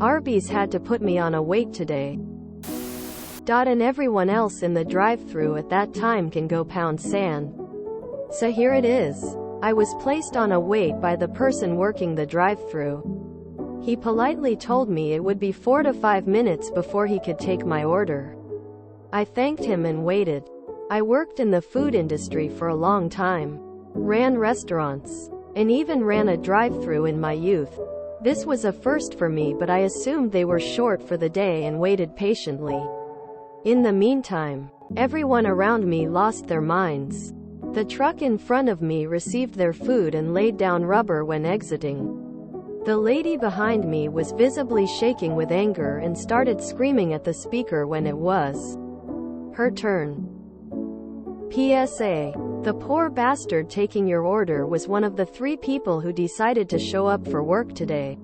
Arby's had to put me on a wait today. And everyone else in the drive-thru at that time can go pound sand. So here it is. I was placed on a wait by the person working the drive-thru. He politely told me it would be 4 to 5 minutes before he could take my order. I thanked him and waited. I worked in the food industry for a long time, ran restaurants, and even ran a drive-thru in my youth. This was a first for me, but I assumed they were short for the day and waited patiently. In the meantime, everyone around me lost their minds. The truck in front of me received their food and laid down rubber when exiting. The lady behind me was visibly shaking with anger and started screaming at the speaker when it was her turn. PSA. The poor bastard taking your order was one of the 3 people who decided to show up for work today.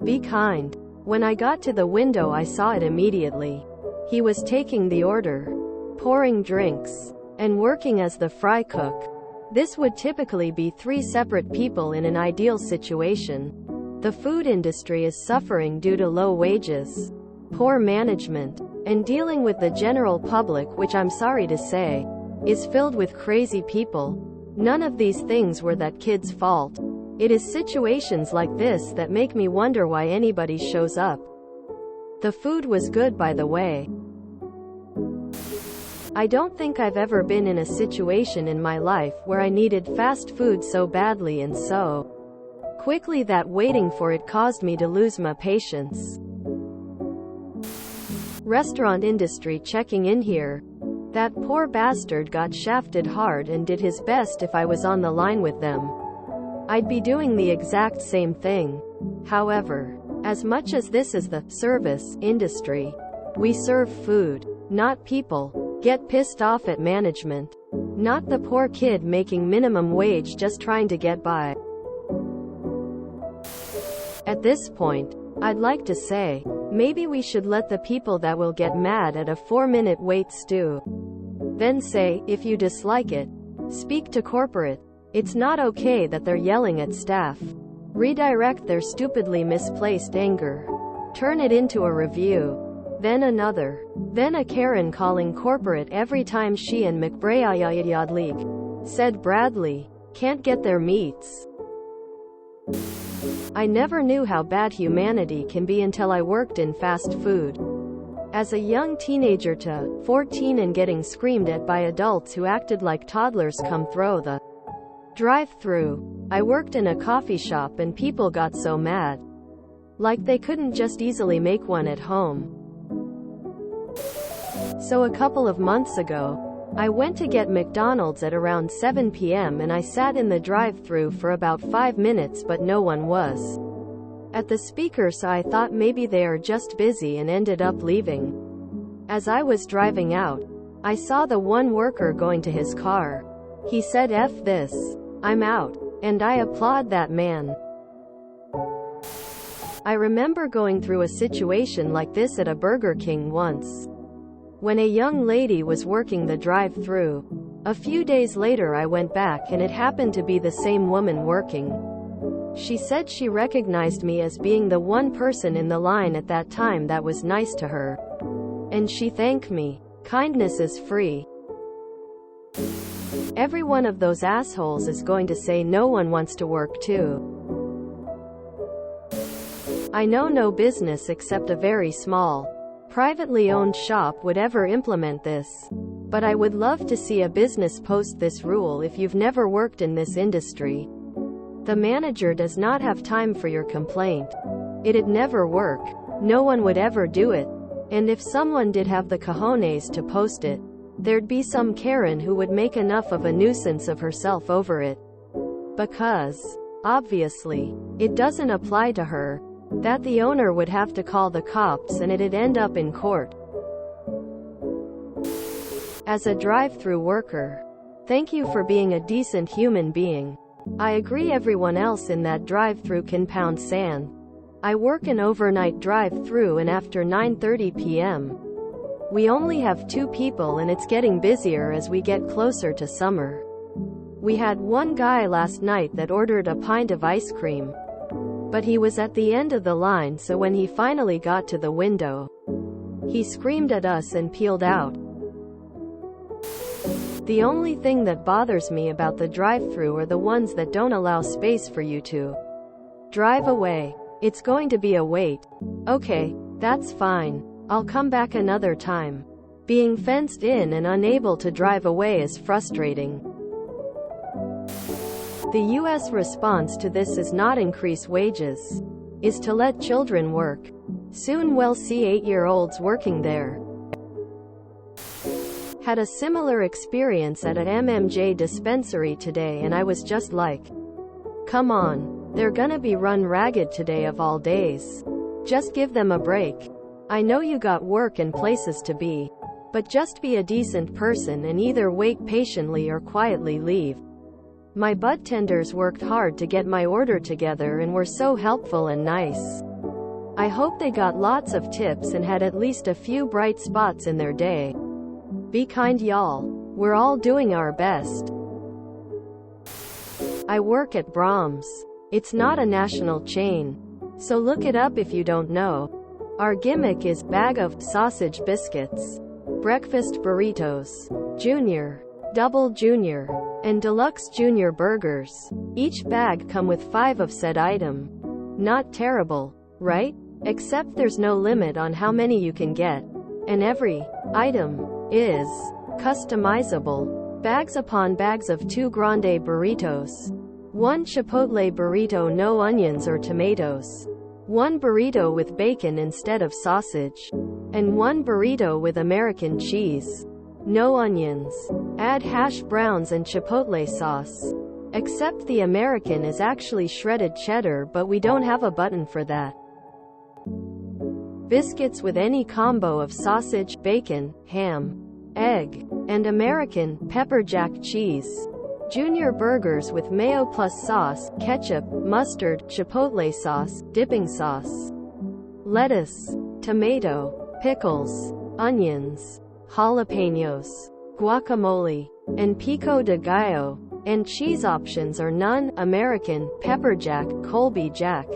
Be kind. When I got to the window, I saw it immediately. He was taking the order, pouring drinks, and working as the fry cook. This would typically be 3 separate people in an ideal situation. The food industry is suffering due to low wages, poor management, and dealing with the general public, which I'm sorry to say, is filled with crazy people. None of these things were that kid's fault. It is situations like this that make me wonder why anybody shows up. The food was good, by the way. I don't think I've ever been in a situation in my life where I needed fast food so badly and so quickly that waiting for it caused me to lose my patience. Restaurant industry checking in here. That poor bastard got shafted hard and did his best. If I was on the line with them, I'd be doing the exact same thing. However, as much as this is the service industry, we serve food, not people. Get pissed off at management, not the poor kid making minimum wage just trying to get by. At this point, I'd like to say, maybe we should let the people that will get mad at a 4-minute wait stew. Then say, if you dislike it, speak to corporate. It's not okay that they're yelling at staff. Redirect their stupidly misplaced anger. Turn it into a review. Then another. Then a Karen calling corporate every time she and McBrayadleague, said Bradley, can't get their meats. I never knew how bad humanity can be until I worked in fast food. As a young teenager to 14 and getting screamed at by adults who acted like toddlers come through the drive-thru. I worked in a coffee shop and people got so mad. Like they couldn't just easily make one at home. So a couple of months ago, I went to get McDonald's at around 7 p.m. and I sat in the drive-thru for about 5 minutes, but no one was at the speaker, so I thought maybe they are just busy and ended up leaving. As I was driving out, I saw the one worker going to his car. He said, "F this, I'm out," and I applaud that man. I remember going through a situation like this at a Burger King once, when a young lady was working the drive-thru. A few days later I went back and it happened to be the same woman working. She said she recognized me as being the one person in the line at that time that was nice to her. And she thanked me. Kindness is free. Every one of those assholes is going to say no one wants to work too. I know no business except a very small, privately owned shop would ever implement this. But I would love to see a business post this rule if you've never worked in this industry. The manager does not have time for your complaint. It'd never work. No one would ever do it. And if someone did have the cojones to post it, there'd be some Karen who would make enough of a nuisance of herself over it. Because, obviously, it doesn't apply to her, that the owner would have to call the cops and it'd end up in court. As a drive-thru worker, thank you for being a decent human being. I agree everyone else in that drive-thru can pound sand. I work an overnight drive-thru and after 9:30 p.m. we only have 2 people and it's getting busier as we get closer to summer. We had one guy last night that ordered a pint of ice cream. But he was at the end of the line, so when he finally got to the window, he screamed at us and peeled out. The only thing that bothers me about the drive-thru are the ones that don't allow space for you to drive away. It's going to be a wait. Okay, that's fine. I'll come back another time. Being fenced in and unable to drive away is frustrating. The U.S. response to this is not increase wages, is to let children work. Soon we'll see 8-year-olds working there. Had a similar experience at an MMJ dispensary today, and I was just like, come on, they're gonna be run ragged today of all days. Just give them a break. I know you got work and places to be, but just be a decent person and either wait patiently or quietly leave. My budtenders worked hard to get my order together and were so helpful and nice. I hope they got lots of tips and had at least a few bright spots in their day. Be kind, y'all. We're all doing our best. I work at Brahms. It's not a national chain, so look it up if you don't know. Our gimmick is bag of sausage biscuits, breakfast burritos, junior, double junior, and deluxe junior burgers. Each bag come with 5 of said item. Not terrible, right? Except there's no limit on how many you can get, and every item is customizable. Bags upon bags of 2 grande burritos, 1 chipotle burrito, no onions or tomatoes, 1 burrito with bacon instead of sausage, and 1 burrito with American cheese, no onions. Add hash browns and chipotle sauce. Except the American is actually shredded cheddar, but we don't have a button for that. Biscuits with any combo of sausage, bacon, ham, egg, and American pepper jack cheese. Junior burgers with mayo plus sauce, ketchup, mustard, chipotle sauce, dipping sauce, lettuce, tomato, pickles, onions, jalapenos, guacamole, and pico de gallo. And cheese options are none, American, pepper jack, Colby jack.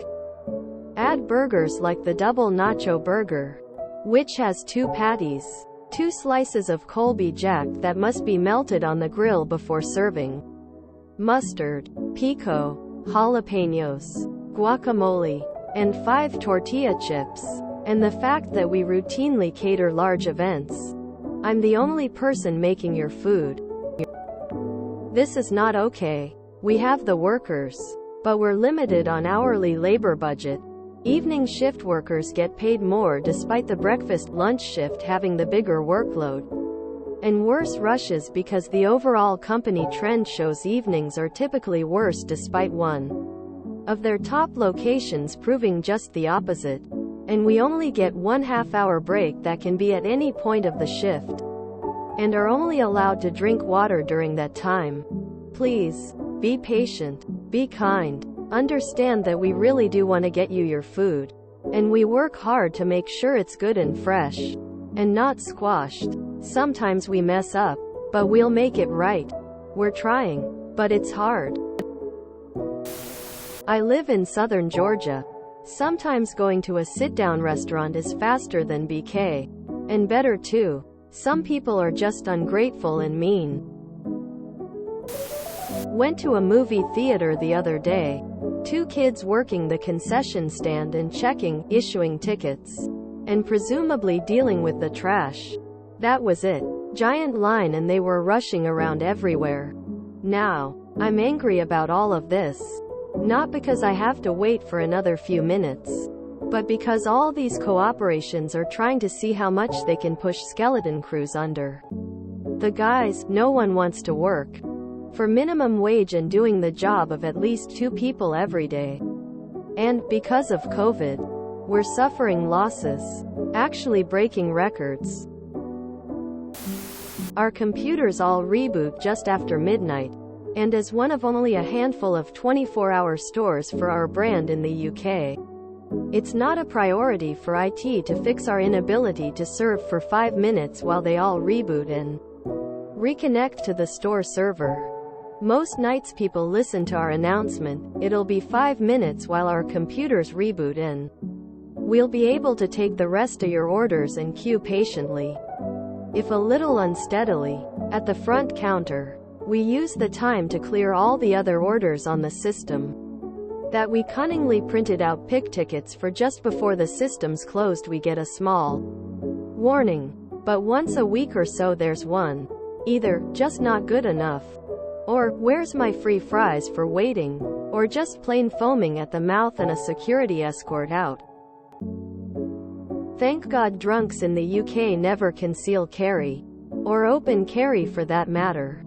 Add burgers like the double nacho burger, which has 2 patties, 2 slices of Colby jack that must be melted on the grill before serving, mustard, pico, jalapenos, guacamole, and 5 tortilla chips. And the fact that we routinely cater large events. I'm the only person making your food. This is not okay. We have the workers, but we're limited on hourly labor budget. Evening shift workers get paid more despite the breakfast lunch shift having the bigger workload. And worse rushes because the overall company trend shows evenings are typically worse despite one of their top locations proving just the opposite. And we only get 1 half-hour break that can be at any point of the shift, and are only allowed to drink water during that time. Please, be patient, be kind, understand that we really do want to get you your food, and we work hard to make sure it's good and fresh, and not squashed. Sometimes we mess up, but we'll make it right. We're trying, but it's hard. I live in southern Georgia. Sometimes going to a sit-down restaurant is faster than BK, and better too. Some people are just ungrateful and mean. Went to a movie theater the other day. 2 kids working the concession stand and checking, issuing tickets, and presumably dealing with the trash. That was it. Giant line and they were rushing around everywhere. Now, I'm angry about all of this. Not because I have to wait for another few minutes, but because all these cooperations are trying to see how much they can push skeleton crews under. The guys, no one wants to work for minimum wage and doing the job of at least 2 people every day. And, because of COVID, we're suffering losses, actually breaking records. Our computers all reboot just after midnight, and as one of only a handful of 24-hour stores for our brand in the UK, it's not a priority for IT to fix our inability to serve for 5 minutes while they all reboot and reconnect to the store server. Most nights people listen to our announcement, it'll be 5 minutes while our computers reboot and we'll be able to take the rest of your orders and queue patiently. If a little unsteadily, at the front counter, we use the time to clear all the other orders on the system that we cunningly printed out pick tickets for just before the system's closed. We get a small warning, but once a week or so there's one. Either, just not good enough, or, where's my free fries for waiting, or just plain foaming at the mouth and a security escort out. Thank God drunks in the UK never conceal carry. Or open carry for that matter.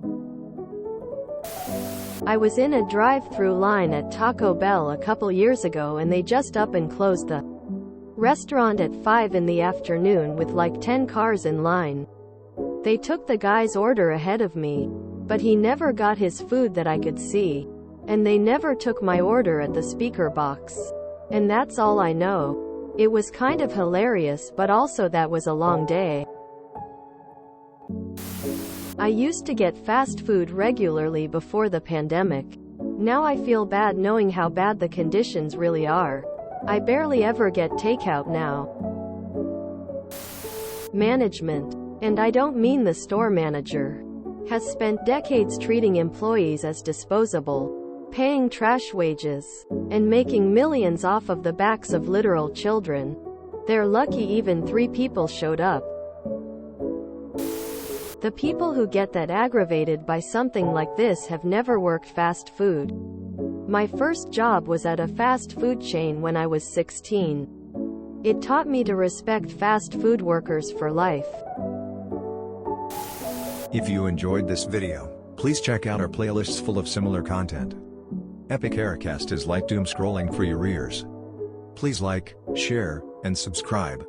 I was in a drive-through line at Taco Bell a couple years ago and they just up and closed the restaurant at 5 in the afternoon with like 10 cars in line. They took the guy's order ahead of me, but he never got his food that I could see. And they never took my order at the speaker box. And that's all I know. It was kind of hilarious, but also that was a long day. I used to get fast food regularly before the pandemic. Now I feel bad knowing how bad the conditions really are. I barely ever get takeout now. Management, and I don't mean the store manager, has spent decades treating employees as disposable, paying trash wages, and making millions off of the backs of literal children. They're lucky even 3 people showed up. The people who get that aggravated by something like this have never worked fast food. My first job was at a fast food chain when I was 16. It taught me to respect fast food workers for life. If you enjoyed this video, please check out our playlists full of similar content. Epic Aircast is like doom scrolling for your ears. Please like, share, and subscribe.